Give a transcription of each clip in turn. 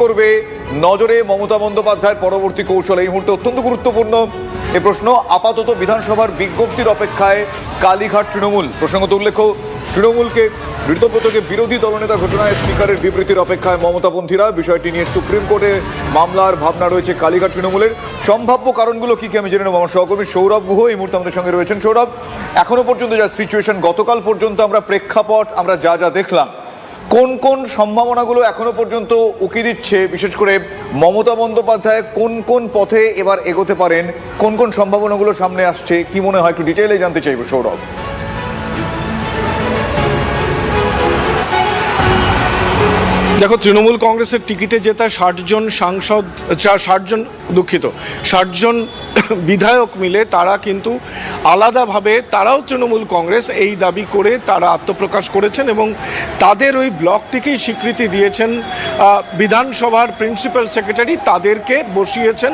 করবে নজরে মমতা বন্দ্যোপাধ্যায়ের পরবর্তী কৌশল এই মুহূর্তে অত্যন্ত গুরুত্বপূর্ণ এই প্রশ্ন। আপাতত বিধানসভার বিজ্ঞপ্তির অপেক্ষায় কালীঘাট তৃণমূল। প্রসঙ্গত উল্লেখ্য, তৃণমূলকে ঋতব্রতকে বিরোধী দলনেতা ঘোষণায় স্পিকারের বিবৃতির অপেক্ষায় মমতাপন্থীরা। বিষয়টি নিয়ে সুপ্রিম কোর্টে মামলার ভাবনা রয়েছে কালীঘাট তৃণমূলের। সম্ভাব্য কারণগুলো কি আমি জেনে নেব। আমার সহকর্মী সৌরভ গুহ এই মুহূর্তে আমাদের সঙ্গে রয়েছেন। সৌরভ, এখনো পর্যন্ত যা সিচুয়েশন, গতকাল পর্যন্ত আমরা প্রেক্ষাপট আমরা যা দেখলাম, কোন কোন সম্ভাবনাগুলো এখনো পর্যন্ত উকি দিচ্ছে, বিশেষ করে মমতা বন্দ্যোপাধ্যায় কোন কোন পথে এবার এগোতে পারেন, কোন কোন সম্ভাবনাগুলো সামনে আসছে, কি মনে হয় একটু ডিটেইলে জানতে চাইব সৌরভ। দেখো, তৃণমূল কংগ্রেসের টিকিটে জেতা 60 জন সাংসদ, 60 জন বিধায়ক মিলে তারা কিন্তু আলাদাভাবে তারাও তৃণমূল কংগ্রেস এই দাবি করে তারা আত্মপ্রকাশ করেছেন এবং তাদের ওই ব্লকটিকেই স্বীকৃতি দিয়েছেন। বিধানসভার প্রিন্সিপাল সেক্রেটারি তাদেরকে বসিয়েছেন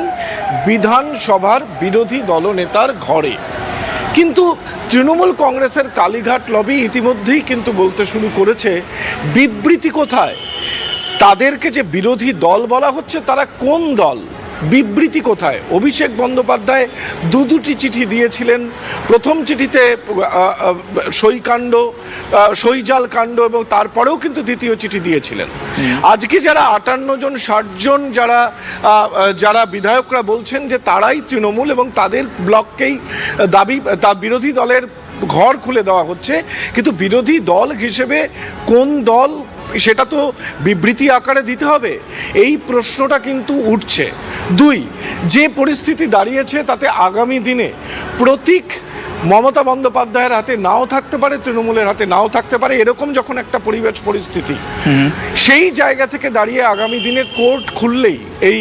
বিধানসভার বিরোধী দলনেতার ঘরে। কিন্তু তৃণমূল কংগ্রেসের কালীঘাট লবি ইতিমধ্যেই কিন্তু বলতে শুরু করেছে, বিবৃতি কোথায়? তাদেরকে যে বিরোধী দল বলা হচ্ছে, তারা কোন দল? বিবৃতি কোথায়? অভিষেক বন্দ্যোপাধ্যায় দুটি চিঠি দিয়েছিলেন। প্রথম চিঠিতে সইজাল কাণ্ড এবং তারপরেও কিন্তু দ্বিতীয় চিঠি দিয়েছিলেন। আজকে যারা 58 জন 60 জন যারা বিধায়করা বলছেন যে তারাই তৃণমূল এবং তাদের ব্লককেই বিরোধী দলের ঘর খুলে দেওয়া হচ্ছে, কিন্তু বিরোধী দল হিসেবে কোন দল সেটা তো বিবৃতি আকারে দিতে হবে। এই প্রশ্নটা কিন্তু উঠছে। দুই, যে পরিস্থিতি দাঁড়িয়েছে তাতে আগামী দিনে প্রতীক মমতা বন্দ্যোপাধ্যায়ের হাতে নাও থাকতে পারে, তৃণমূলের হাতে নাও থাকতে পারে। এরকম যখন একটা পরিস্থিতি, সেই জায়গা থেকে দাঁড়িয়ে আগামী দিনে কোর্ট খুললেই, এই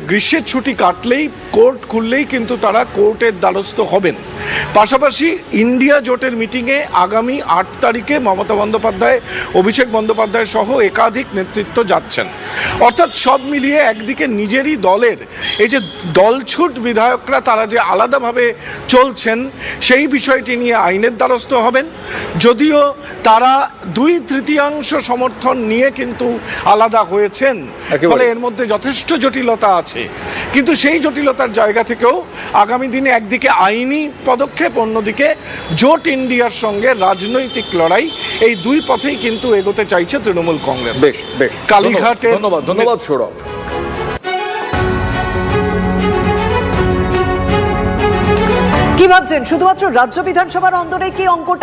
গ্রীষ্মের ছুটি কাটলেই কোর্ট খুললেই কিন্তু তারা কোর্টের দ্বারস্থ হবেন। পাশাপাশি ইন্ডিয়া জোটের মিটিংয়ে আগামী 8 তারিখে মমতা বন্দ্যোপাধ্যায়, অভিষেক বন্দ্যোপাধ্যায় সহ একাধিক নেতৃত্ব যাচ্ছেন। অর্থাৎ সব মিলিয়ে একদিকে নিজেরই দলের এই যে দলছুট বিধায়করা তারা যে আলাদাভাবে চলছেন, সেই বিষয়টি নিয়ে আইনের দ্বারস্থ হবেন। যদিও তারা 2/3 সমর্থন নিয়ে কিন্তু আলাদা হয়েছেন, ফলে এর মধ্যে যথেষ্ট জটিলতা আছে। কিন্তু সেই জটিলতার জায়গা থেকেও আগামী দিনে একদিকে আইনি পদক্ষেপ, অন্যদিকে জোট ইন্ডিয়ার সঙ্গে রাজনৈতিক লড়াই, এই দুই পথেই কিন্তু এগোতে চাইছে তৃণমূল কংগ্রেস। বেশ বেশ, কালীঘাটে ধন্যবাদ সৌরভ। কি ভাবছেন, শুধুমাত্র রাজ্য বিধানসভার অন্দরে কি অঙ্কটা